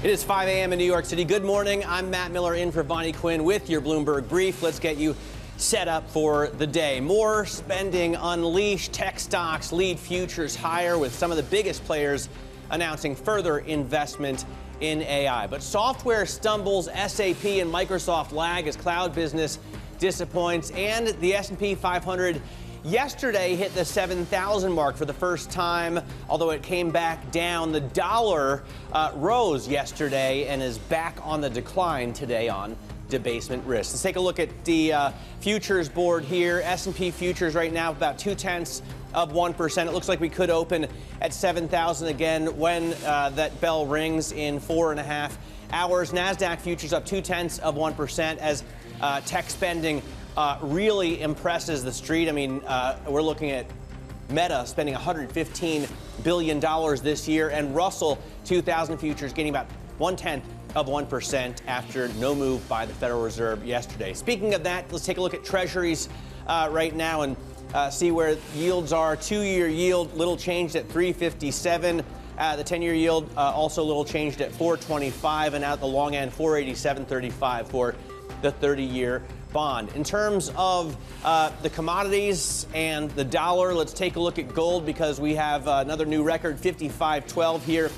It is 5 a.m. in New York City. Good morning. I'm Matt Miller in for Vonnie Quinn with your Bloomberg Brief. Let's get you set up for the day. More spending unleashed. Tech stocks lead futures higher with some of the biggest players announcing further investment in AI. But software stumbles. SAP and Microsoft lag as cloud business disappoints. And the S&P 500 yesterday hit the 7,000 mark for the first time, although it came back down. The dollar rose yesterday and is back on the decline today on debasement risk. Let's take a look at the futures board here. S&P futures right now about 0.2%. It looks like we could open at 7,000 again when that bell rings in 4.5 hours. NASDAQ futures up 0.2% as tech spending really impresses the street. I mean, we're looking at Meta spending $115 billion this year, and Russell 2000 futures getting about 0.1% after no move by the Federal Reserve yesterday. Speaking of that, let's take a look at Treasuries right now and see where yields are. 2-year yield, little changed at 3.57. The 10-year yield also little changed at 4.25, and out the long end 4.8735 for the 30-year bond. In terms of the commodities and the dollar, let's take a look at gold because we have another new record, 55.12 here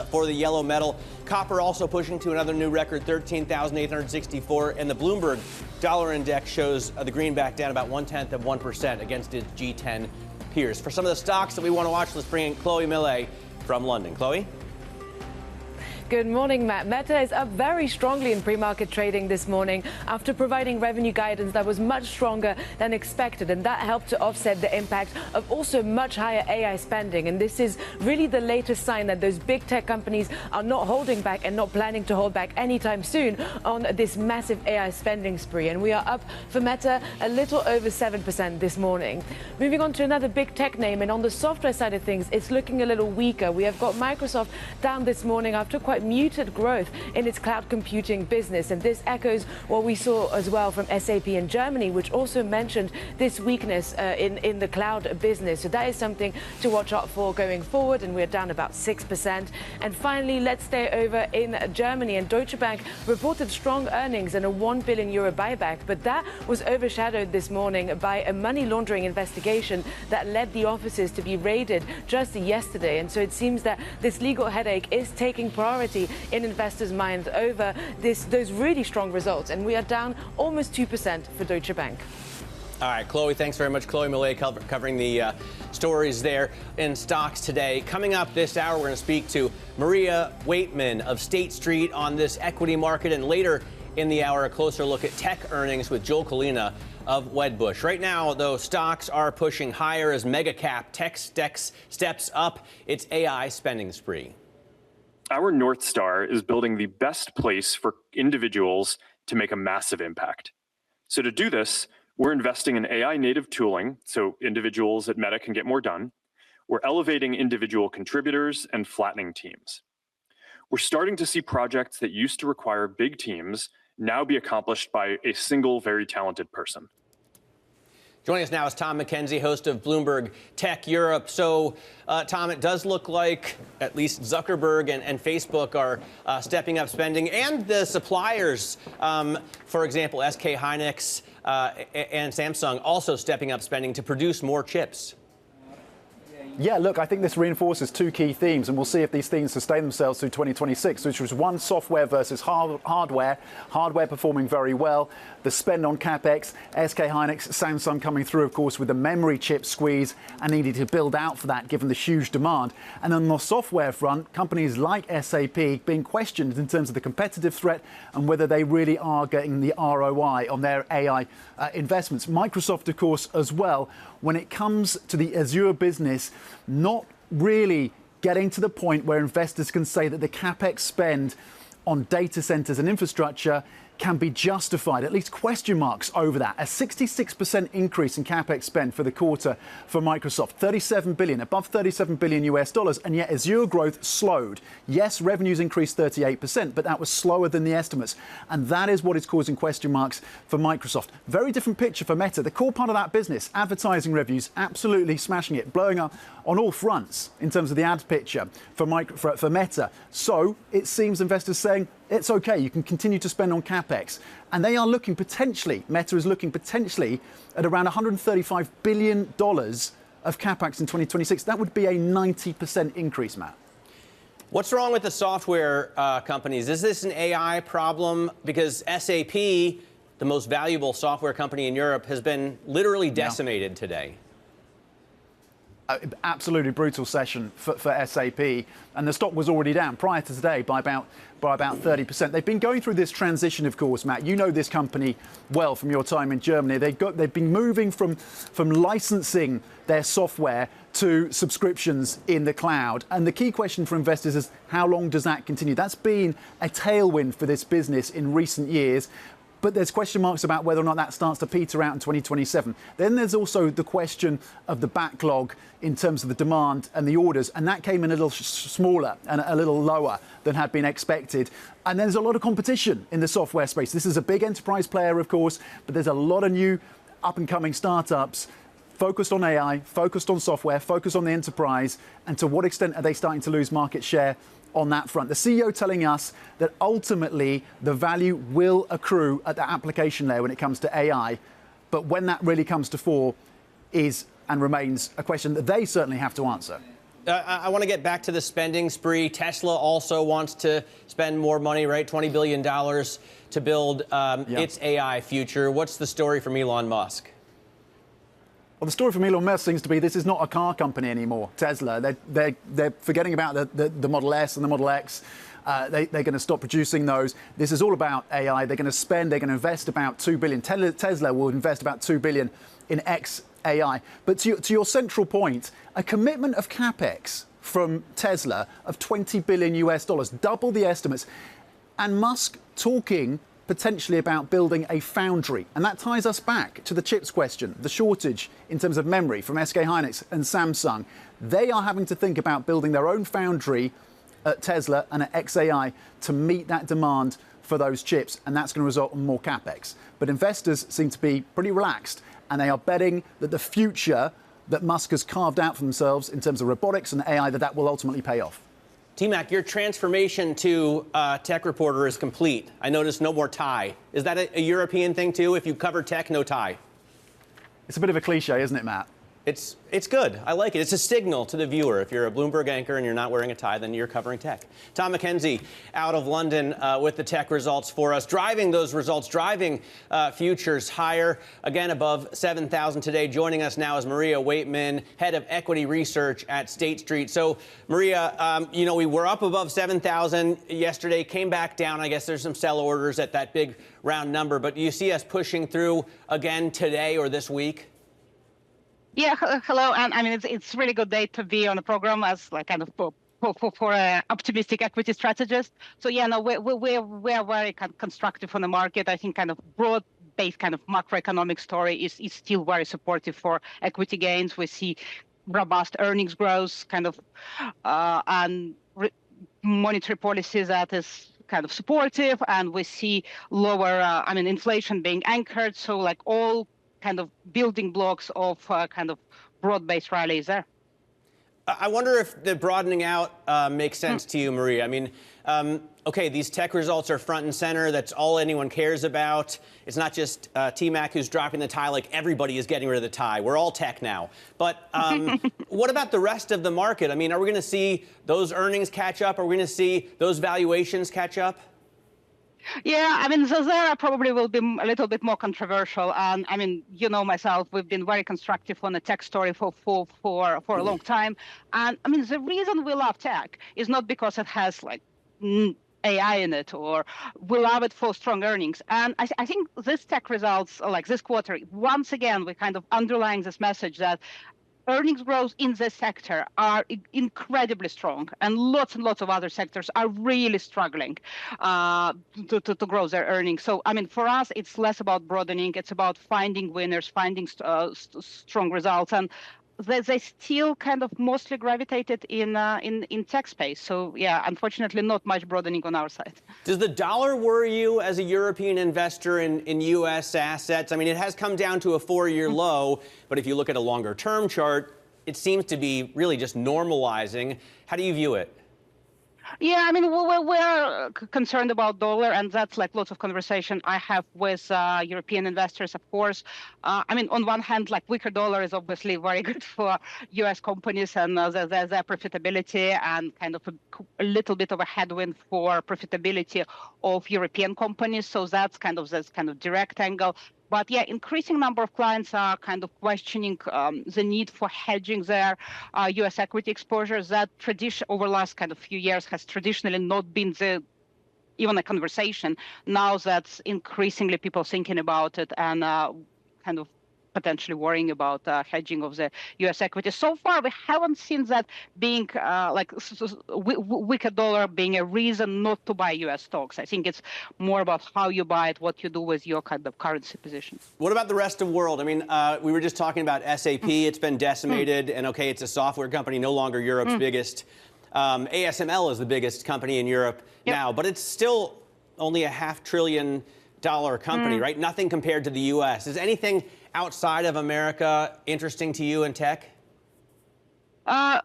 for the yellow metal. Copper also pushing to another new record, 13,864, and the Bloomberg dollar index shows the greenback down about 0.1% against its G10 peers. For some of the stocks that we want to watch, let's bring in Chloe Millet from London. Chloe? Good morning, Matt. Meta is up very strongly in pre-market trading this morning after providing revenue guidance that was much stronger than expected, and that helped to offset the impact of also much higher AI spending. And this is really the latest sign that those big tech companies are not holding back and not planning to hold back anytime soon on this massive AI spending spree. And we are up for Meta a little over 7% this morning. Moving on to another big tech name, and on the software side of things, it's looking a little weaker. We have got Microsoft down this morning after quite muted growth in its cloud computing business, and this echoes what we saw as well from SAP in Germany, which also mentioned this weakness in the cloud business. So that is something to watch out for going forward, and we're down about 6%. And finally, let's stay over in Germany, and Deutsche Bank reported strong earnings and a €1 billion buyback, but that was overshadowed this morning by a money laundering investigation that led the offices to be raided just yesterday. And so it seems that this legal headache is taking priority in investors' minds over those really strong results, and we are down almost 2% for Deutsche Bank. All right, Chloe, thanks very much. Chloe Millet covering the stories there in stocks today. Coming up this hour, we're going to speak to Marija Veitmane of State Street on this equity market, and later in the hour, a closer look at tech earnings with Joel Kulina of Wedbush. Right now, though, stocks are pushing higher as mega cap tech steps up its AI spending spree. Our North Star is building the best place for individuals to make a massive impact. So to do this, we're investing in AI native tooling so individuals at Meta can get more done. We're elevating individual contributors and flattening teams. We're starting to see projects that used to require big teams now be accomplished by a single very talented person. Joining us now is Tom McKenzie, host of Bloomberg Tech Europe. So, Tom, it does look like at least Zuckerberg and Facebook are stepping up spending, and the suppliers, for example, SK Hynix and Samsung, also stepping up spending to produce more chips. Yeah, look, I think this reinforces two key themes, and we'll see if these themes sustain themselves through 2026, which was one, software versus hardware. Hardware performing very well. The spend on CapEx, SK Hynix, Samsung coming through, of course, with the memory chip squeeze and needing to build out for that given the huge demand. And on the software front, companies like SAP being questioned in terms of the competitive threat and whether they really are getting the ROI on their AI investments. Microsoft, of course, as well, when it comes to the Azure business, not really getting to the point where investors can say that the CapEx spend on data centers and infrastructure can be justified, at least question marks over that. A 66% increase in capex spend for the quarter for Microsoft, 37 billion, above 37 billion US dollars, and yet Azure growth slowed. Yes, revenues increased 38%, but that was slower than the estimates, and that is what is causing question marks for Microsoft. Very different picture for Meta. The core part of that business, advertising revenues, absolutely smashing it, blowing up on all fronts in terms of the ad picture for Meta. So it seems investors saying, it's okay, you can continue to spend on capex. And they are looking potentially, Meta is looking potentially at around $135 billion of capex in 2026. That would be a 90% increase, Matt. What's wrong with the software companies? Is this an AI problem? Because SAP, the most valuable software company in Europe, has been literally decimated today. Absolutely brutal session for SAP, and the stock was already down prior to today by about 30%. They've been going through this transition, of course, Matt. You know this company well from your time in Germany. They've been moving from licensing their software to subscriptions in the cloud. And the key question for investors is, how long does that continue? That's been a tailwind for this business in recent years. But there's question marks about whether or not that starts to peter out in 2027. Then there's also the question of the backlog in terms of the demand and the orders, and that came in a little smaller and a little lower than had been expected. And there's a lot of competition in the software space. This is a big enterprise player, of course, but there's a lot of new up-and-coming startups focused on AI, focused on software, focused on the enterprise, and to what extent are they starting to lose market share on that front? The CEO telling us that ultimately the value will accrue at the application layer when it comes to AI, but when that really comes to fore is and remains a question that they certainly have to answer. I want to get back to the spending spree. Tesla also wants to spend more money, right? $20 billion to build its AI future. What's the story from Elon Musk? Well, the story from Elon Musk seems to be this is not a car company anymore, Tesla. They're forgetting about the Model S and the Model X. They're going to stop producing those. This is all about AI. They're going to invest about $2 billion. Tesla will invest about $2 billion in XAI. But to your central point, a commitment of capex from Tesla of $20 billion US dollars, double the estimates, and Musk talking potentially about building a foundry. And that ties us back to the chips question, the shortage in terms of memory from SK Hynix and Samsung. They are having to think about building their own foundry at Tesla and at XAI to meet that demand for those chips, and that's going to result in more capex. But investors seem to be pretty relaxed, and they are betting that the future that Musk has carved out for themselves in terms of robotics and AI, that will ultimately pay off. T-Mac, your transformation to tech reporter is complete. I noticed no more tie. Is that a European thing, too? If you cover tech, no tie. It's a bit of a cliche, isn't it, Matt? It's good. I like it. It's a signal to the viewer. If you're a Bloomberg anchor and you're not wearing a tie, then you're covering tech. Tom McKenzie out of London with the tech results for us. Driving those results, driving futures higher, again above 7,000 today. Joining us now is Marija Weitmane, head of equity research at State Street. So, Marija, we were up above 7,000 yesterday, came back down. I guess there's some sell orders at that big round number. But do you see us pushing through again today or this week? Yeah, hello. And I mean, it's a really good day to be on the program as like kind of for optimistic equity strategist. So yeah, no, we are very constructive on the market. I think kind of broad-based kind of macroeconomic story is still very supportive for equity gains. We see robust earnings growth, kind of, and monetary policies that is kind of supportive, and we see lower, inflation being anchored. So like all kind of building blocks of kind of broad-based rallies there. I wonder if the broadening out makes sense to you, Marija. I mean, okay, these tech results are front and center. That's all anyone cares about. It's not just T-Mac who's dropping the tie, like everybody is getting rid of the tie. We're all tech now. But what about the rest of the market? I mean, are we going to see those earnings catch up? Are we going to see those valuations catch up? Yeah, I mean, Zazera probably will be a little bit more controversial. And I mean, you know myself, we've been very constructive on the tech story for a long time. And I mean, the reason we love tech is not because it has like AI in it, or we love it for strong earnings. And I think this tech results, like this quarter, once again, we're kind of underlying this message that earnings growth in this sector are incredibly strong, and lots of other sectors are really struggling to grow their earnings. So, I mean, for us, it's less about broadening. It's about finding winners, finding strong results. And they still kind of mostly gravitated in tech space. So yeah, unfortunately, not much broadening on our side. Does the dollar worry you as a European investor in U.S. assets? I mean, it has come down to a 4-year low, but if you look at a longer term chart, it seems to be really just normalizing. How do you view it? Yeah, I mean, we're concerned about dollar, and that's like lots of conversation I have with European investors, of course. I mean, on one hand, like weaker dollar is obviously very good for U.S. companies and their profitability, and kind of a little bit of a headwind for profitability of European companies. So that's kind of this kind of direct angle. But yeah, increasing number of clients are kind of questioning the need for hedging their U.S. equity exposures. That tradition over the last kind of few years has traditionally not been even a conversation. Now that's increasingly people thinking about it and kind of potentially worrying about hedging of the U.S. equity. So far, we haven't seen that being weaker dollar being a reason not to buy U.S. stocks. I think it's more about how you buy it, what you do with your kind of currency position. What about the rest of the world? I mean, we were just talking about SAP. It's been decimated, and okay, it's a software company, no longer Europe's biggest. ASML is the biggest company in Europe now, but it's still only a $500 billion company, right? Nothing compared to the U.S. Is anything outside of America interesting to you in tech? I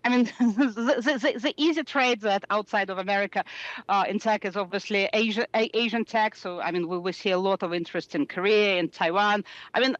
mean, the easy trade that outside of America in tech is obviously Asian tech. So, I mean, we see a lot of interest in Korea, in Taiwan. I mean,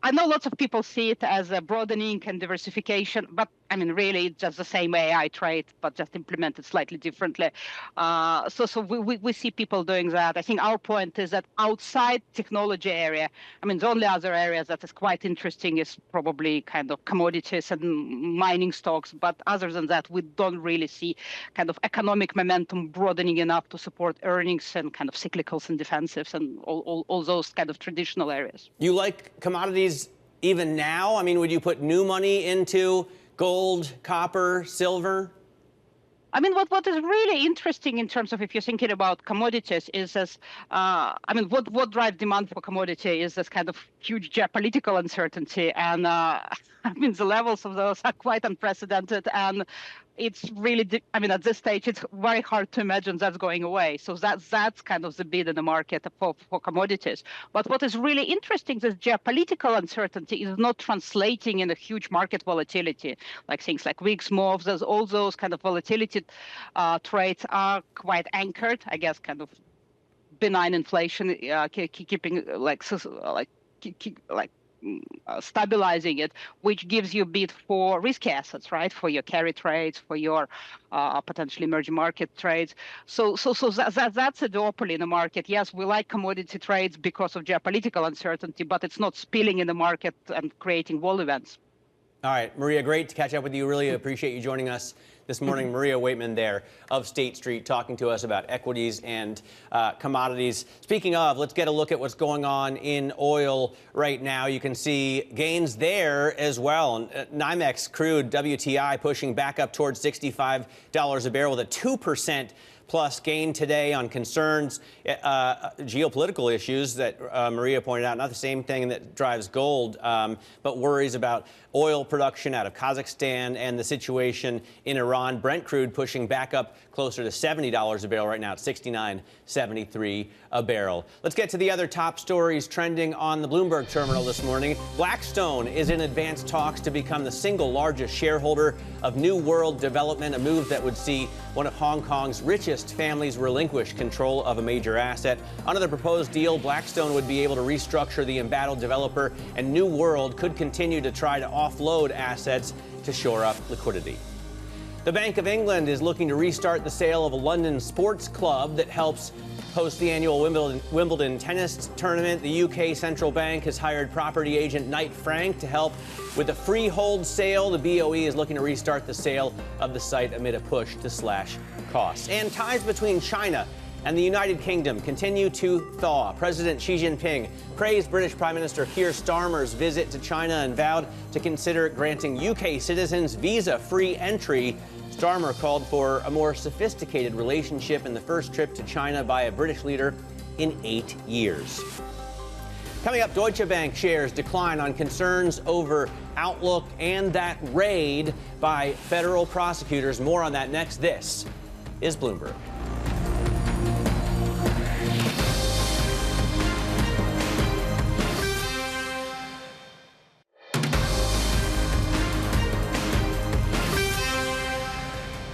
I know lots of people see it as a broadening and diversification, but I mean, really, it's just the same AI trade, but just implemented slightly differently. So we see people doing that. I think our point is that outside technology area, I mean, the only other area that is quite interesting is probably kind of commodities and mining stocks. But other than that, we don't really see kind of economic momentum broadening enough to support earnings and kind of cyclicals and defensives and all those kind of traditional areas. You like commodities even now? I mean, would you put new money into gold, copper, silver? I mean, what is really interesting in terms of if you're thinking about commodities is this, I mean, what drives demand for commodity is this kind of huge geopolitical uncertainty. And I mean, the levels of those are quite unprecedented. And it's really, I mean, at this stage, it's very hard to imagine that's going away. So that's kind of the bid in the market for commodities. But what is really interesting, this geopolitical uncertainty is not translating in a huge market volatility, like things like weeks, moves, all those kind of volatility trades are quite anchored, I guess, kind of benign inflation, keeping stabilizing it, which gives you a bid for risky assets, right? For your carry trades, for your potentially emerging market trades. So that's a duopoly in the market. Yes, we like commodity trades because of geopolitical uncertainty, but it's not spilling in the market and creating wall events. All right, Marija, great to catch up with you. Really appreciate you joining us this morning. Marija Weightman there of State Street talking to us about equities and commodities. Speaking of, let's get a look at what's going on in oil right now. You can see gains there as well. NYMEX crude WTI pushing back up towards $65 a barrel with a 2% plus gain today on concerns, geopolitical issues that Marija pointed out, not the same thing that drives gold, but worries about oil production out of Kazakhstan and the situation in Iran. Brent crude pushing back up closer to $70 a barrel right now at $69.73 a barrel. Let's get to the other top stories trending on the Bloomberg terminal this morning. Blackstone is in advanced talks to become the single largest shareholder of New World Development, a move that would see one of Hong Kong's richest families relinquish control of a major asset. Under the proposed deal, Blackstone would be able to restructure the embattled developer, and New World could continue to try to offload assets to shore up liquidity. The Bank of England is looking to restart the sale of a London sports club that helps host the annual Wimbledon tennis tournament. The UK Central Bank has hired property agent Knight Frank to help with the freehold sale. The BOE is looking to restart the sale of the site amid a push to slash costs. And ties between China And the United Kingdom continue to thaw. President Xi Jinping praised British Prime Minister Keir Starmer's visit to China and vowed to consider granting UK citizens visa-free entry. Starmer called for a more sophisticated relationship in the first trip to China by a British leader in 8 years. Coming up, Deutsche Bank shares decline on concerns over outlook and that raid by federal prosecutors. More on that next. This is Bloomberg.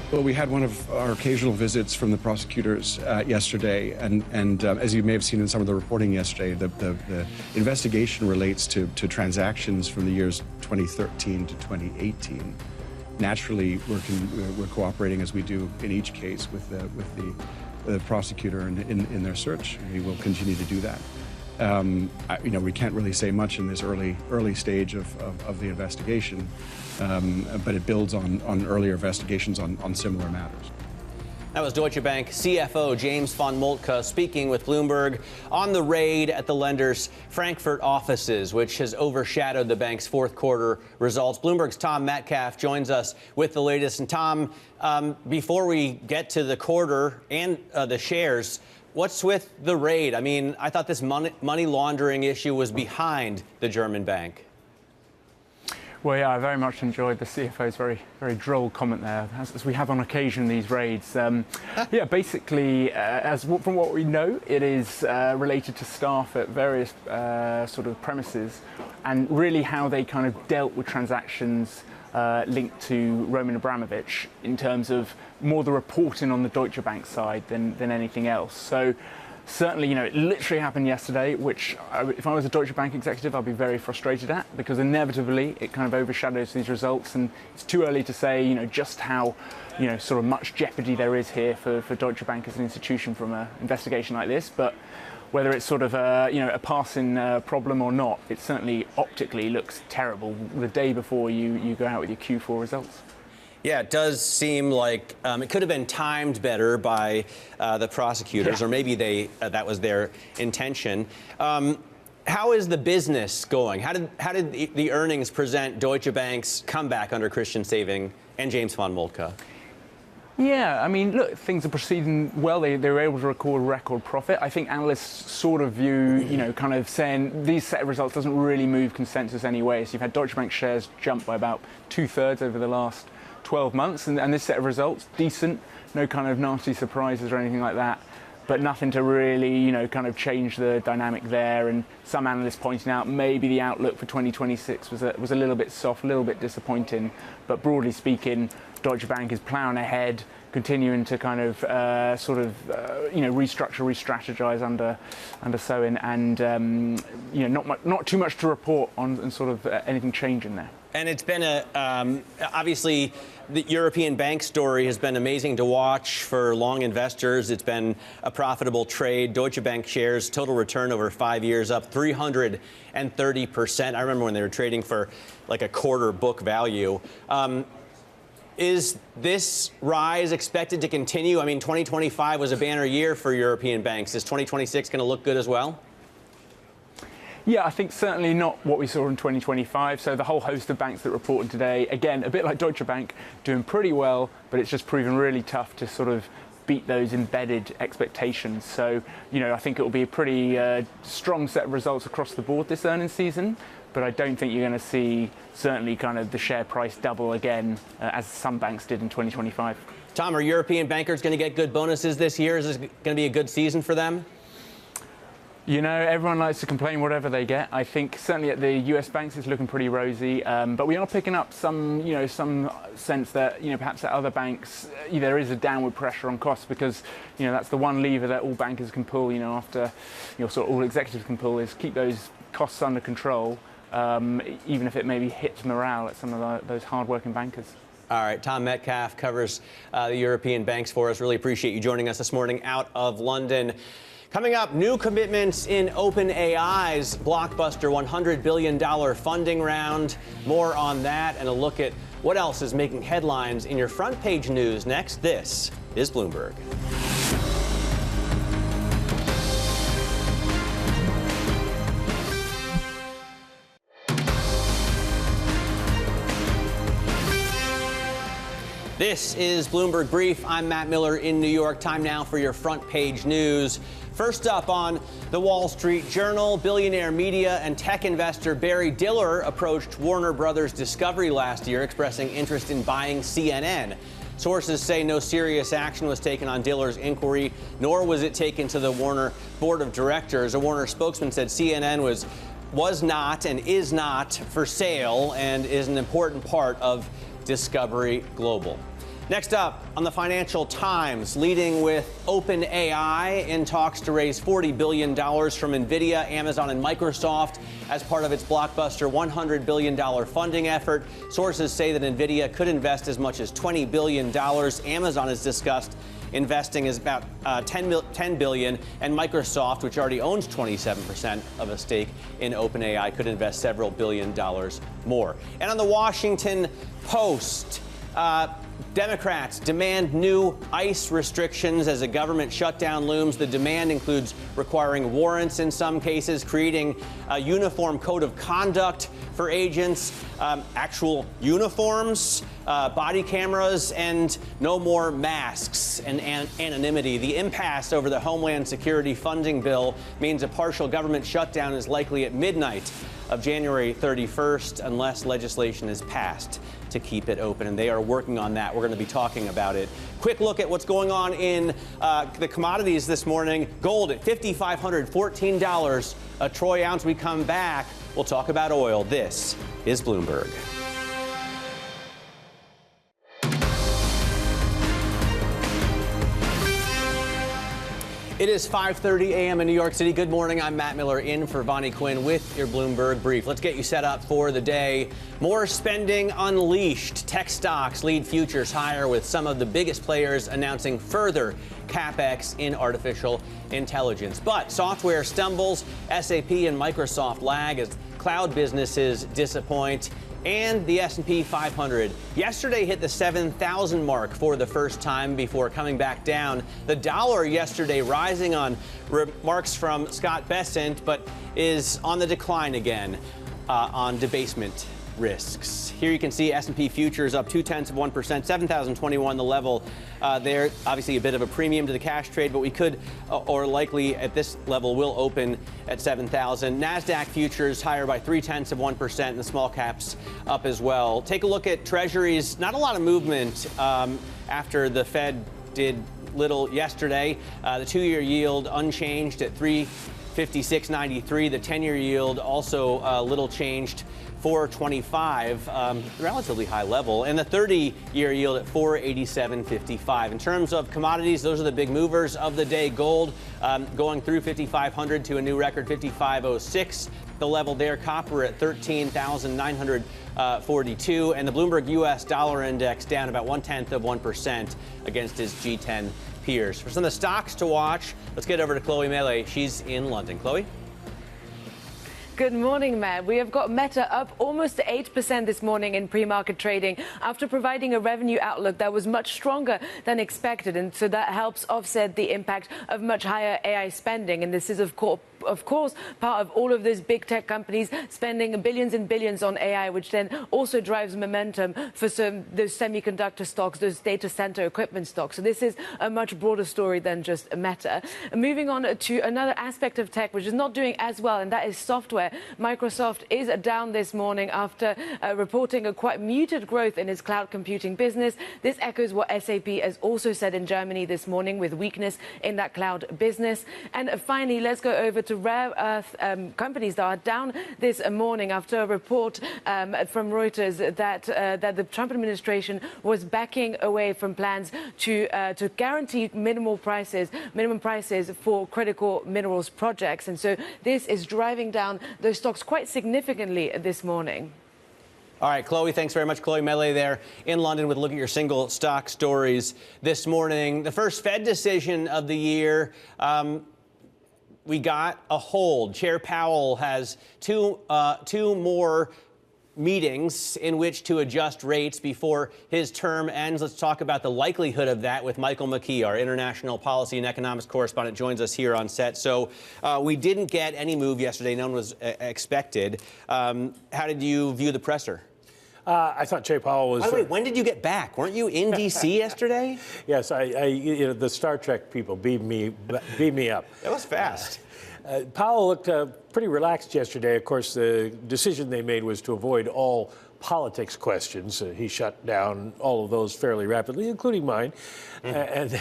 Well, we had one of our occasional visits from the prosecutors yesterday, and as you may have seen in some of the reporting yesterday, the investigation relates to transactions from the years 2013 to 2018. Naturally, we're cooperating as we do in each case with the prosecutor in their search. We will continue to do that. We can't really say much in this early stage of the investigation, but it builds on earlier investigations on similar matters. That was Deutsche Bank CFO James von Moltke speaking with Bloomberg on the raid at the lender's Frankfurt offices, which has overshadowed the bank's fourth quarter results. Bloomberg's Tom Metcalf joins us with the latest. And Tom, before we get to the quarter and the shares, what's with the raid? I mean, I thought this money laundering issue was behind the German bank. Well, yeah, I very much enjoyed the CFO's very droll comment there, as we have on occasion these raids. Yeah, basically, from what we know, it is related to staff at various sort of premises, and really how they kind of dealt with transactions linked to Roman Abramovich in terms of more the reporting on the Deutsche Bank side than anything else. So certainly, it literally happened yesterday, which if I was a Deutsche Bank executive, I'd be very frustrated at, because inevitably it kind of overshadows these results, and it's too early to say, just how, sort of much jeopardy there is here for Deutsche Bank as an institution from an investigation like this. But whether it's sort of a passing problem or not, it certainly optically looks terrible the day before you go out with your Q4 results. Yeah, it does seem like it could have been timed better by the prosecutors, or maybe that was their intention. How is the business going? How did the earnings present Deutsche Bank's comeback under Christian Sewing and James von Moltke? Yeah, I mean, look, things are proceeding well. They were able to record record profit. I think analysts sort of view, kind of saying these set of results doesn't really move consensus anyway. So you've had Deutsche Bank shares jump by about 2/3 over the last 12 months, and this set of results, decent, no kind of nasty surprises or anything like that, but nothing to really, kind of change the dynamic there. And some analysts pointing out maybe the outlook for 2026 was a little bit soft, a little bit disappointing, but broadly speaking, Deutsche Bank is ploughing ahead, continuing to kind of restructure, re-strategize under Sewing, and not too much to report on sort of anything changing there. And it's been obviously the European bank story has been amazing to watch for long investors. It's been a profitable trade. Deutsche Bank shares total return over 5 years up 330%. I remember when they were trading for like a quarter book value. Is this rise expected to continue? I mean, 2025 was a banner year for European banks. Is 2026 going to look good as well? Yeah, I think certainly not what we saw in 2025. So the whole host of banks that reported today, again, a bit like Deutsche Bank, doing pretty well, but it's just proven really tough to sort of beat those embedded expectations. So, I think it will be a pretty strong set of results across the board this earnings season, but I don't think you're going to see certainly kind of the share price double again, as some banks did in 2025. Tom, are European bankers going to get good bonuses this year? Is this going to be a good season for them? Everyone likes to complain whatever they get. I think certainly at the US banks it's looking pretty rosy, but we are picking up some sense that, perhaps at other banks there is a downward pressure on costs, because, that's the one lever that all bankers can pull, after, sort of all executives can pull, is keep those costs under control, even if it maybe hits morale at some of those hard-working bankers. All right, Tom Metcalf covers the European banks for us. Really appreciate you joining us this morning out of London. Coming up, new commitments in OpenAI's blockbuster $100 billion funding round. More on that and a look at what else is making headlines in your front page news next. This is Bloomberg. This is Bloomberg Brief. I'm Matt Miller in New York. Time now for your front page news. First up on the Wall Street Journal, billionaire media and tech investor Barry Diller approached Warner Brothers Discovery last year, expressing interest in buying CNN. Sources say no serious action was taken on Diller's inquiry, nor was it taken to the Warner board of directors. A Warner spokesman said CNN was not and is not for sale and is an important part of Discovery Global. Next up on the Financial Times, leading with OpenAI in talks to raise $40 billion from NVIDIA, Amazon, and Microsoft as part of its blockbuster $100 billion funding effort. Sources say that NVIDIA could invest as much as $20 billion. Amazon has discussed investing is about $10 billion, and Microsoft, which already owns 27% of a stake in OpenAI, could invest several $billion more. And on the Washington Post, Democrats demand new ICE restrictions as a government shutdown looms. The demand includes requiring warrants in some cases, creating a uniform code of conduct for agents, actual uniforms, body cameras, and no more masks and anonymity. The impasse over the Homeland Security funding bill means a partial government shutdown is likely at midnight of January 31st unless legislation is passed to keep it open, and they are working on that. We're going to be talking about it. Quick look at what's going on in the commodities this morning. Gold at $5,514 a troy ounce. We come back, we'll talk about oil. This is Bloomberg. It is 5:30 a.m. in New York City. Good morning. I'm Matt Miller in for Vonnie Quinn with your Bloomberg Brief. Let's get you set up for the day. More spending unleashed. Tech stocks lead futures higher with some of the biggest players announcing further CapEx in artificial intelligence. But software stumbles. SAP and Microsoft lag as cloud businesses disappoint. And the S&P 500 yesterday hit the 7,000 mark for the first time before coming back down. The dollar yesterday rising on remarks from Scott Bessent, but is on the decline again on debasement risks. Here you can see S&P futures up 0.2%, 7,021 the level there. Obviously a bit of a premium to the cash trade, but we could or likely at this level will open at 7,000. NASDAQ futures higher by 0.3%, and the small caps up as well. Take a look at treasuries. Not a lot of movement after the Fed did little yesterday. The 2-year yield unchanged at 3.5693. The 10-year yield also little changed, 4.25, relatively high level, and the 30-year yield at 4.8755. In terms of commodities, those are the big movers of the day. Gold going through 5,500 to a new record 5,506. The level there. Copper at 13,942, and the Bloomberg U.S. dollar index down about 0.1% against its G10 peers. For some of the stocks to watch, let's get over to Chloe Mele. She's in London. Chloe? Good morning, Matt. We have got Meta up almost 8% this morning in pre-market trading after providing a revenue outlook that was much stronger than expected. And so that helps offset the impact of much higher AI spending. And this is, of course, part of all of those big tech companies spending billions and billions on AI, which then also drives momentum for those semiconductor stocks, those data center equipment stocks. So this is a much broader story than just Meta. Moving on to another aspect of tech, which is not doing as well, and that is software. Microsoft is down this morning after reporting a quite muted growth in its cloud computing business. This echoes what SAP has also said in Germany this morning, with weakness in that cloud business. And finally, let's go over to rare earth companies that are down this morning after a report from Reuters that the Trump administration was backing away from plans to guarantee minimum prices for critical minerals projects. And so this is driving down those stocks quite significantly this morning. All right, Chloe, thanks very much. Chloe Mele there in London with a look at your single stock stories this morning. The first Fed decision of the year. We got a hold. Chair Powell has two more meetings in which to adjust rates before his term ends. Let's talk about the likelihood of that with Michael McKee, our international policy and economics correspondent, joins us here on set. So we didn't get any move yesterday. None was expected. How did you view the presser? I thought Jay Powell was. By the way, when did you get back? Weren't you in D.C. yesterday? Yes, the Star Trek people beat me up. That was fast. Powell looked pretty relaxed yesterday. Of course, the decision they made was to avoid all politics questions. He shut down all of those fairly rapidly, including mine. And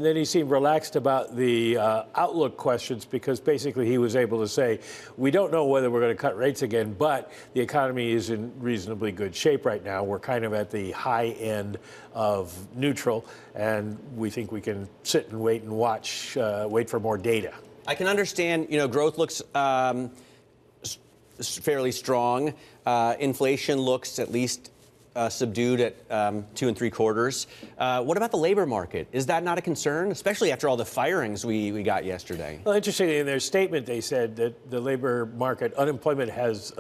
then he seemed relaxed about the outlook questions because basically he was able to say, we don't know whether we're going to cut rates again, but the economy is in reasonably good shape right now. We're kind of at the high end of neutral, and we think we can sit and wait and watch, wait for more data. I can understand, growth looks fairly strong. Inflation looks at least subdued at 2 3/4. What about the labor market? Is that not a concern, especially after all the firings we got yesterday? Well, interestingly, in their statement, they said that the labor market unemployment has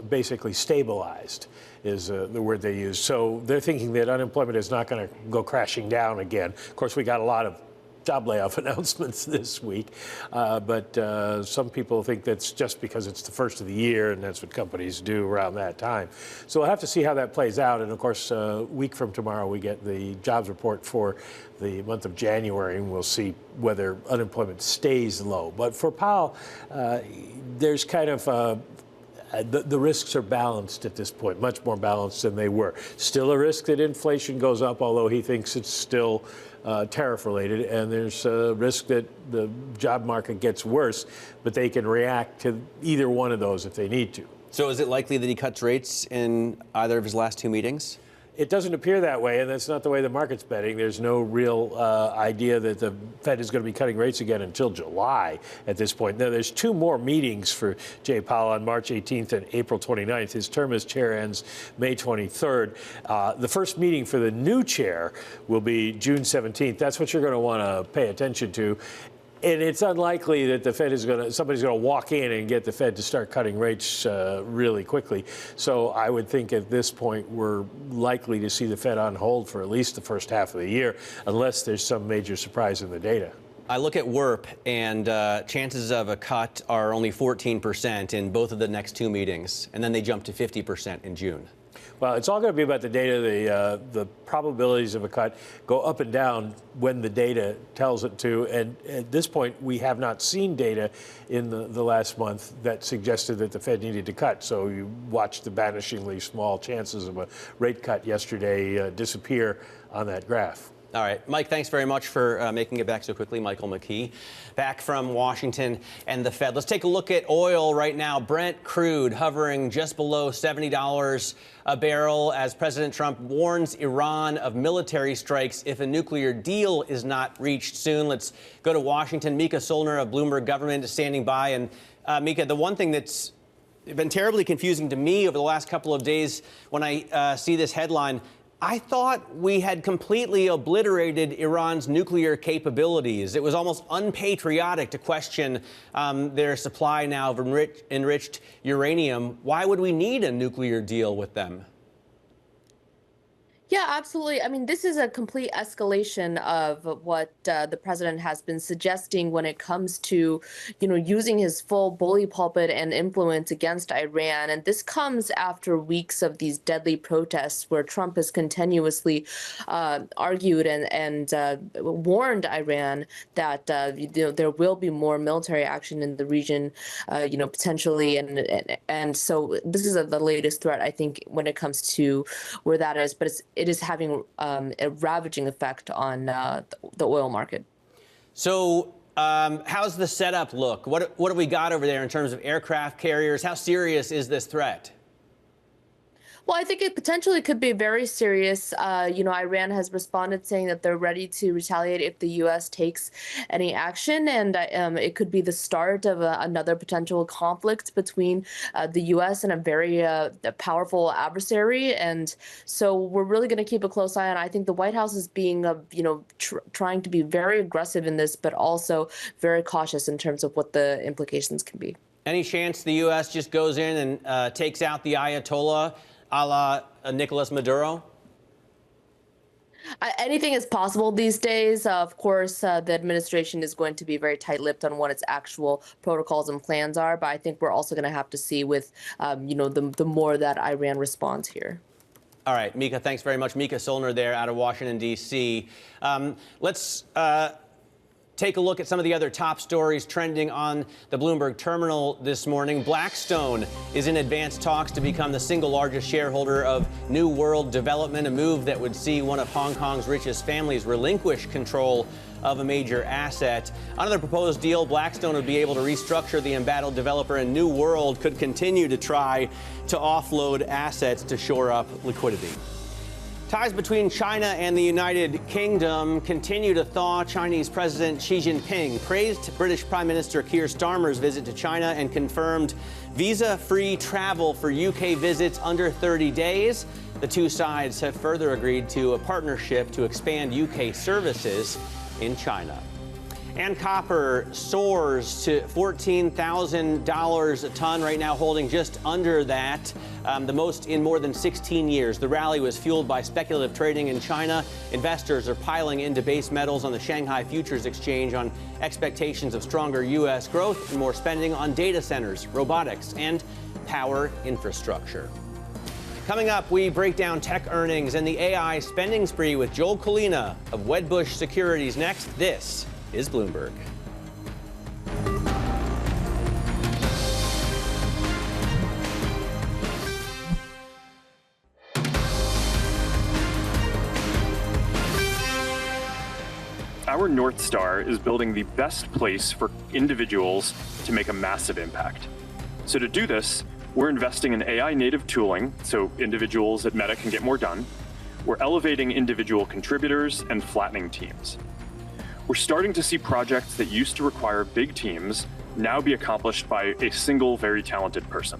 basically stabilized, is the word they use. So they're thinking that unemployment is not going to go crashing down again. Of course, we got a lot of job layoff announcements this week, but some people think that's just because it's the first of the year and that's what companies do around that time. So we'll have to see how that plays out. And of course, a week from tomorrow, we get the jobs report for the month of January, and we'll see whether unemployment stays low. But for Powell, there's kind of the risks are balanced at this point, much more balanced than they were. Still a risk that inflation goes up, although he thinks it's still tariff-related, and there's a risk that the job market gets worse, but they can react to either one of those if they need to. So is it likely that he cuts rates in either of his last two meetings? It doesn't appear that way, and that's not the way the market's betting. There's no real idea that the Fed is going to be cutting rates again until July at this point. Now, there's two more meetings for Jay Powell on March 18th and April 29th. His term as chair ends May 23rd. The first meeting for the new chair will be June 17th. That's what you're going to want to pay attention to. And it's unlikely that the Fed somebody's going to walk in and get the Fed to start cutting rates really quickly. So I would think at this point we're likely to see the Fed on hold for at least the first half of the year, unless there's some major surprise in the data. I look at WIRP, and chances of a cut are only 14% in both of the next two meetings, and then they jump to 50% in June. Well, it's all going to be about the data. The probabilities of a cut go up and down when the data tells it to. And at this point, we have not seen data in the last month that suggested that the Fed needed to cut. So you watched the vanishingly small chances of a rate cut yesterday disappear on that graph. All right, Mike, thanks very much for making it back so quickly. Michael McKee, back from Washington and the Fed. Let's take a look at oil right now. Brent crude hovering just below $70 a barrel as President Trump warns Iran of military strikes if a nuclear deal is not reached soon. Let's go to Washington. Mika Solner of Bloomberg Government is standing by. And Mika, the one thing that's been terribly confusing to me over the last couple of days when I see this headline, I thought we had completely obliterated Iran's nuclear capabilities. It was almost unpatriotic to question their supply now of enriched uranium. Why would we need a nuclear deal with them? Yeah, absolutely. I mean, this is a complete escalation of what the president has been suggesting when it comes to, using his full bully pulpit and influence against Iran. And this comes after weeks of these deadly protests where Trump has continuously argued and warned Iran that there will be more military action in the region, potentially. And so this is the latest threat, I think, when it comes to where that is. But it is having a ravaging effect on the oil market. So how's the setup look? What have we got over there in terms of aircraft carriers? How serious is this threat? Well, I think it potentially could be very serious. Iran has responded saying that they're ready to retaliate if the U.S. takes any action, and it could be the start of another potential conflict between the U.S. and a very powerful adversary. And so we're really going to keep a close eye on. I think the White House is being, trying to be very aggressive in this, but also very cautious in terms of what the implications can be. Any chance the U.S. just goes in and takes out the Ayatollah, a la Nicolas Maduro? Anything is possible these days. Of course, the administration is going to be very tight-lipped on what its actual protocols and plans are. But I think we're also going to have to see with, the more that Iran responds here. All right, Mika, thanks very much. Mika Solner there out of Washington, D.C. Let's take a look at some of the other top stories trending on the Bloomberg terminal this morning. Blackstone is in advanced talks to become the single largest shareholder of New World Development, a move that would see one of Hong Kong's richest families relinquish control of a major asset. Under the proposed deal, Blackstone would be able to restructure the embattled developer, and New World could continue to try to offload assets to shore up liquidity. Ties between China and the United Kingdom continue to thaw. Chinese President Xi Jinping praised British Prime Minister Keir Starmer's visit to China and confirmed visa-free travel for UK visits under 30 days. The two sides have further agreed to a partnership to expand UK services in China. And copper soars to $14,000 a ton right now, holding just under that, the most in more than 16 years. The rally was fueled by speculative trading in China. Investors are piling into base metals on the Shanghai Futures Exchange on expectations of stronger U.S. growth and more spending on data centers, robotics, and power infrastructure. Coming up, we break down tech earnings and the AI spending spree with Joel Kulina of Wedbush Securities. Next, this is Bloomberg. Our North Star is building the best place for individuals to make a massive impact. So to do this, we're investing in AI native tooling so individuals at Meta can get more done. We're elevating individual contributors and flattening teams. We're starting to see projects that used to require big teams now be accomplished by a single very talented person.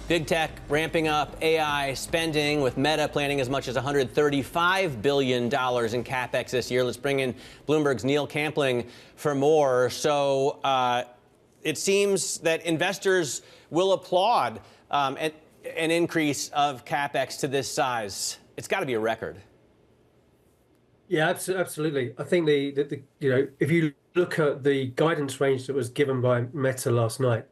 Big tech ramping up AI spending, with Meta planning as much as $135 billion in CapEx this year. Let's bring in Bloomberg's Neil Campling for more. So it seems that investors will applaud an increase of CapEx to this size. It's got to be a record. Yeah, absolutely. I think if you look at the guidance range that was given by Meta last night,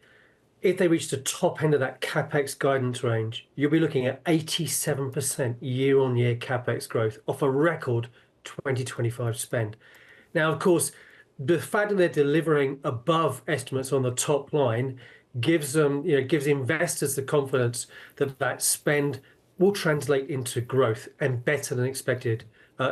if they reach the top end of that CapEx guidance range, you'll be looking at 87% year-on-year CapEx growth off a record 2025 spend. Now, of course, the fact that they're delivering above estimates on the top line gives investors the confidence that that spend will translate into growth and better than expected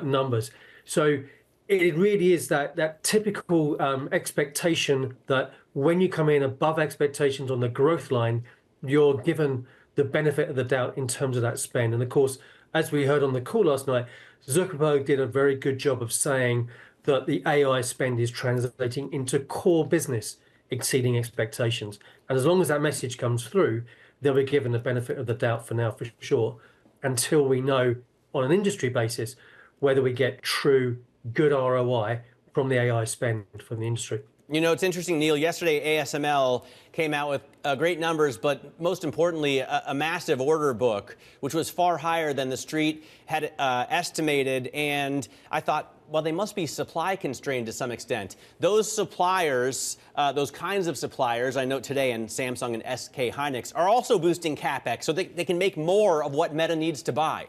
numbers. So it really is that typical expectation that when you come in above expectations on the growth line, you're given the benefit of the doubt in terms of that spend. And of course, as we heard on the call last night, Zuckerberg did a very good job of saying that the AI spend is translating into core business exceeding expectations. And as long as that message comes through, they'll be given the benefit of the doubt for now, for sure, until we know on an industry basis whether we get true good ROI from the AI spend from the industry. You know, it's interesting, Neil. Yesterday, ASML came out with great numbers, but most importantly, a massive order book, which was far higher than the street had estimated. And I thought, well, they must be supply constrained to some extent. Those suppliers, those kinds of suppliers, I note today, and Samsung and SK Hynix, are also boosting CapEx so they can make more of what Meta needs to buy.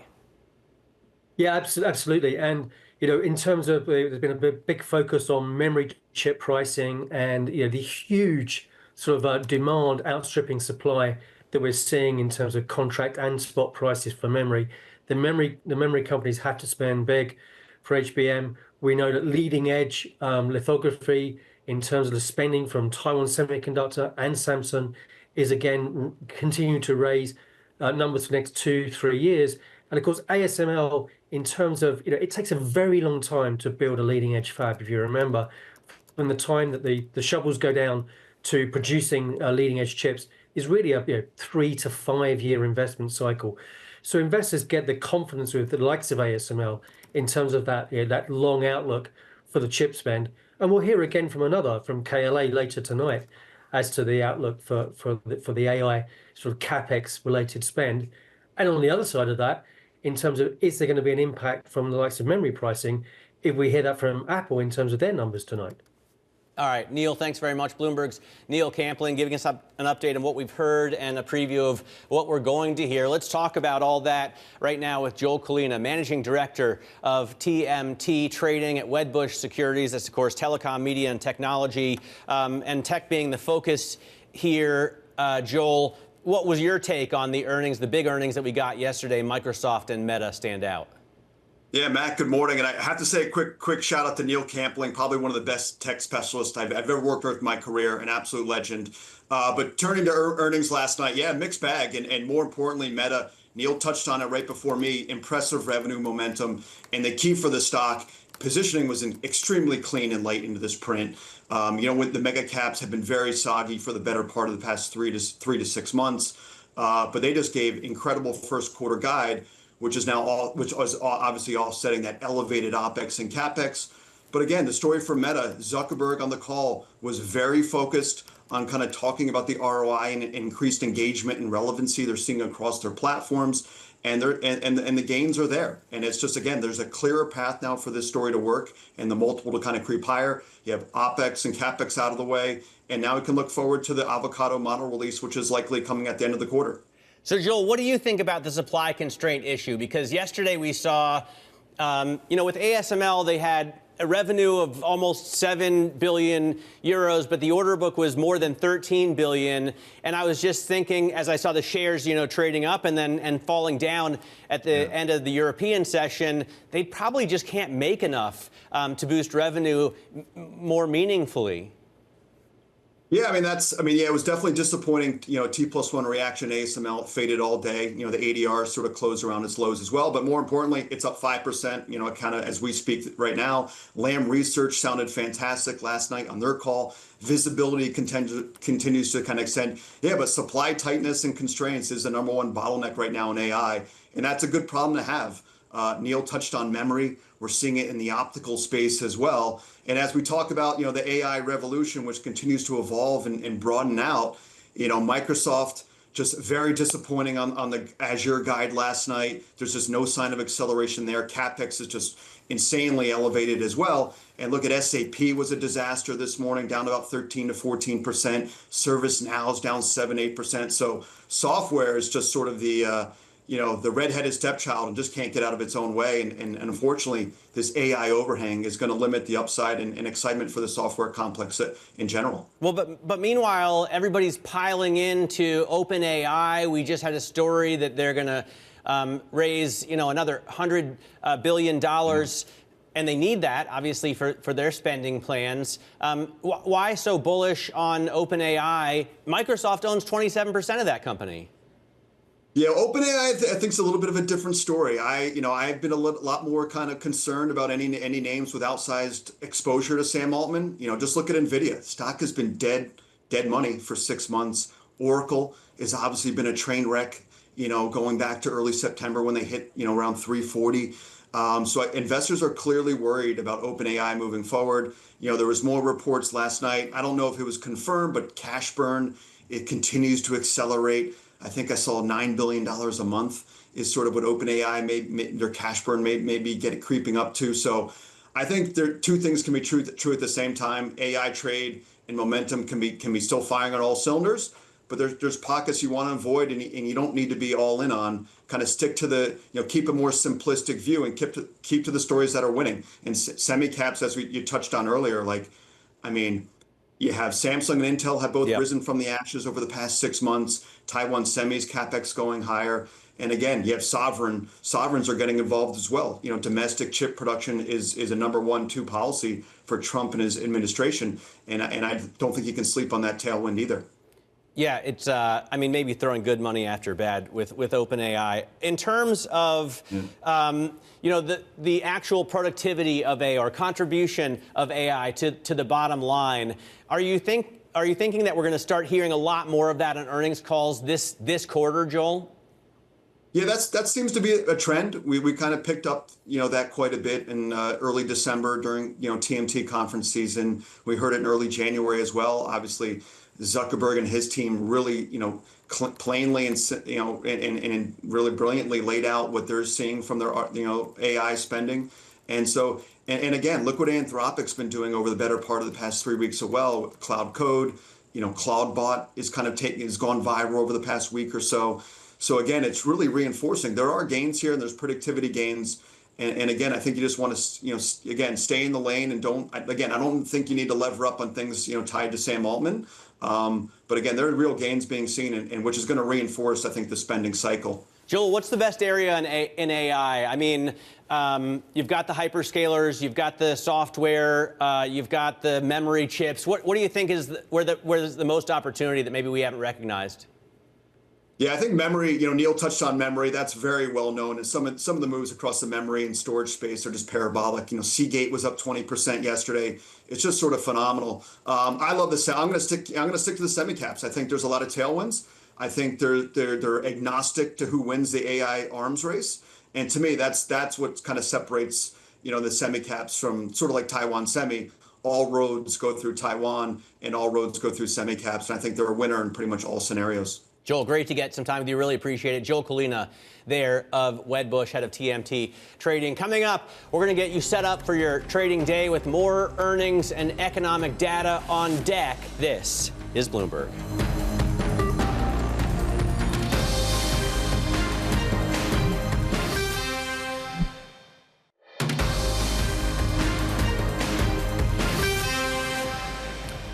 Yeah, absolutely. And in terms of, there's been a big focus on memory chip pricing and the huge sort of demand outstripping supply that we're seeing in terms of contract and spot prices for memory. The memory companies have to spend big for HBM. We know that leading edge lithography in terms of the spending from Taiwan Semiconductor and Samsung is again continuing to raise numbers for the next 2-3 years. And of course, ASML, in terms of, it takes a very long time to build a leading edge fab. If you remember, from the time that the shovels go down to producing leading edge chips is really a 3 to 5 year investment cycle. So investors get the confidence with the likes of ASML in terms of that that long outlook for the chip spend. And we'll hear again from KLA later tonight as to the outlook for the AI sort of CapEx related spend. And on the other side of that, in terms of is there going to be an impact from the likes of memory pricing if we hear that from Apple in terms of their numbers tonight. All right, Neil, thanks very much. Bloomberg's Neil Campling giving us an update on what we've heard and a preview of what we're going to hear. Let's talk about all that right now with Joel Kulina, Managing Director of TMT Trading at Wedbush Securities. That's, of course, telecom, media, and technology, and tech being the focus here. Joel, what was your take on the earnings, the big earnings that we got yesterday? Microsoft and Meta stand out. Yeah, Matt, good morning. And I have to say a quick shout out to Neil Campling, probably one of the best tech specialists I've ever worked with in my career, an absolute legend. But turning to earnings last night, yeah, mixed bag. And more importantly, Meta, Neil touched on it right before me, impressive revenue momentum. And the key for the stock, positioning was extremely clean and light into this print. When the mega caps have been very soggy for the better part of the past three to 6 months. But they just gave incredible first quarter guide, which was obviously offsetting that elevated OPEX and CAPEX. But again, the story for Meta, Zuckerberg on the call was very focused on kind of talking about the ROI and increased engagement and relevancy they're seeing across their platforms. And the gains are there. And it's just, again, there's a clearer path now for this story to work and the multiple to kind of creep higher. You have OPEX and CAPEX out of the way. And now we can look forward to the avocado model release, which is likely coming at the end of the quarter. So, Joel, what do you think about the supply constraint issue? Because yesterday we saw, with ASML, they had a revenue of almost 7 billion euros, but the order book was more than 13 billion. And I was just thinking, as I saw the shares, trading up and falling down at the end of the European session, they probably just can't make enough to boost revenue more meaningfully. Yeah, it was definitely disappointing. T+1 reaction, ASML faded all day. The ADR sort of closed around its lows as well. But more importantly, it's up 5%, kind of as we speak right now. Lam Research sounded fantastic last night on their call. Visibility continues to kind of extend. Yeah, but supply tightness and constraints is the number one bottleneck right now in AI. And that's a good problem to have. Neil touched on memory. We're seeing it in the optical space as well. And as we talk about, the AI revolution, which continues to evolve and broaden out, Microsoft just very disappointing on the Azure guide last night. There's just no sign of acceleration there. CapEx is just insanely elevated as well. And look at SAP was a disaster this morning, down about 13 to 14%. ServiceNow is down 7-8%. So software is just sort of the redheaded stepchild and just can't get out of its own way. And unfortunately, this AI overhang is going to limit the upside and excitement for the software complex in general. Well, but meanwhile, everybody's piling into OpenAI. We just had a story that they're going to raise, another $100 billion. And they need that, obviously, for their spending plans. Why so bullish on OpenAI? Microsoft owns 27% of that company. Yeah, OpenAI, I think, is a little bit of a different story. I've been a lot more kind of concerned about any names with outsized exposure to Sam Altman. Just look at NVIDIA. Stock has been dead money for 6 months. Oracle has obviously been a train wreck, going back to early September when they hit, around 340. So investors are clearly worried about OpenAI moving forward. There was more reports last night. I don't know if it was confirmed, but cash burn, it continues to accelerate. I think I saw $9 billion a month is sort of what OpenAI their cash burn may be creeping up to. So I think two things can be true at the same time. AI trade and momentum can be still firing on all cylinders, but there's pockets you want to avoid and you don't need to be all in on. Kind of stick to keep a more simplistic view and keep to the stories that are winning. And semi-caps, as you touched on earlier, you have Samsung and Intel have both risen from the ashes over the past 6 months. Taiwan Semi's CapEx going higher. And again, you have sovereigns are getting involved as well. Domestic chip production is a number 1-2 policy for Trump and his administration. And I don't think you can sleep on that tailwind either. Yeah, it's, maybe throwing good money after bad with OpenAI. In terms of, the actual productivity of AI or contribution of AI to the bottom line, are you thinking that we're going to start hearing a lot more of that on earnings calls this quarter, Joel? Yeah, that seems to be a trend. We kind of picked up, that quite a bit in early December during, TMT conference season. We heard it in early January as well. Obviously, Zuckerberg and his team really, plainly and and really brilliantly laid out what they're seeing from their AI spending. And so, and again, look what Anthropic's been doing over the better part of the past 3 weeks as well. Cloud Code, CloudBot is has gone viral over the past week or so. So again, it's really reinforcing there are gains here and there's productivity gains. And again, I think you just want to, again, stay in the lane and I don't think you need to lever up on things, tied to Sam Altman. But again, there are real gains being seen, and which is going to reinforce, I think, the spending cycle. Joel, what's the best area in AI? I mean, you've got the hyperscalers, you've got the software, you've got the memory chips. What do you think is where's the most opportunity that maybe we haven't recognized? Yeah, I think memory, Neil touched on memory. That's very well known. And some of the moves across the memory and storage space are just parabolic. Seagate was up 20% yesterday. It's just sort of phenomenal. I love this. I'm going to stick to the semi-caps. I think there's a lot of tailwinds. I think they're agnostic to who wins the AI arms race. And to me, that's what kind of separates, the semi-caps from sort of like Taiwan Semi. All roads go through Taiwan and all roads go through semi-caps. And I think they're a winner in pretty much all scenarios. Joel, great to get some time with you. Really appreciate it. Joel Kulina there of Wedbush, head of TMT Trading. Coming up, we're going to get you set up for your trading day with more earnings and economic data on deck. This is Bloomberg.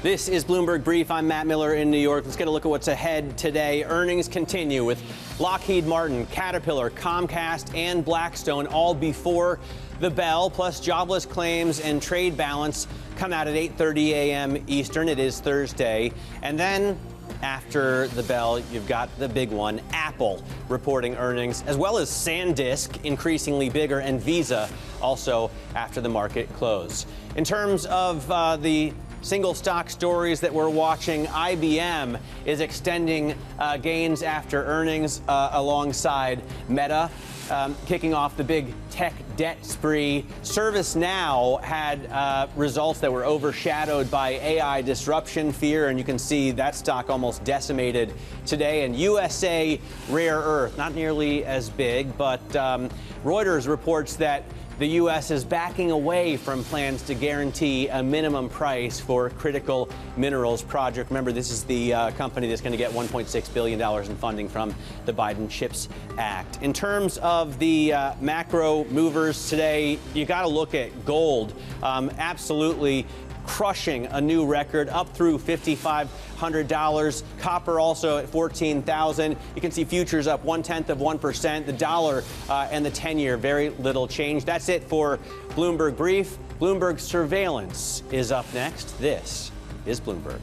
This is Bloomberg Brief. I'm Matt Miller in New York. Let's get a look at what's ahead today. Earnings continue with Lockheed Martin, Caterpillar, Comcast, and Blackstone all before the bell, plus jobless claims and trade balance come out at 8:30 a.m. Eastern. It is Thursday. And then after the bell, you've got the big one, Apple reporting earnings, as well as SanDisk, increasingly bigger, and Visa also after the market close. In terms of the single stock stories that we're watching, IBM is extending gains after earnings alongside Meta, kicking off the big tech debt spree. ServiceNow had results that were overshadowed by AI disruption fear, and you can see that stock almost decimated today. And USA Rare Earth, not nearly as big, but Reuters reports that the U.S. is backing away from plans to guarantee a minimum price for critical minerals project. Remember, this is the company that's going to get $1.6 billion in funding from the Biden CHIPS Act. In terms of the macro movers today, you got to look at gold. Absolutely crushing a new record, up through $5,500. Copper also at $14,000. You can see futures up 0.1%. The dollar and the 10-year, very little change. That's it for Bloomberg Brief. Bloomberg Surveillance is up next. This is Bloomberg.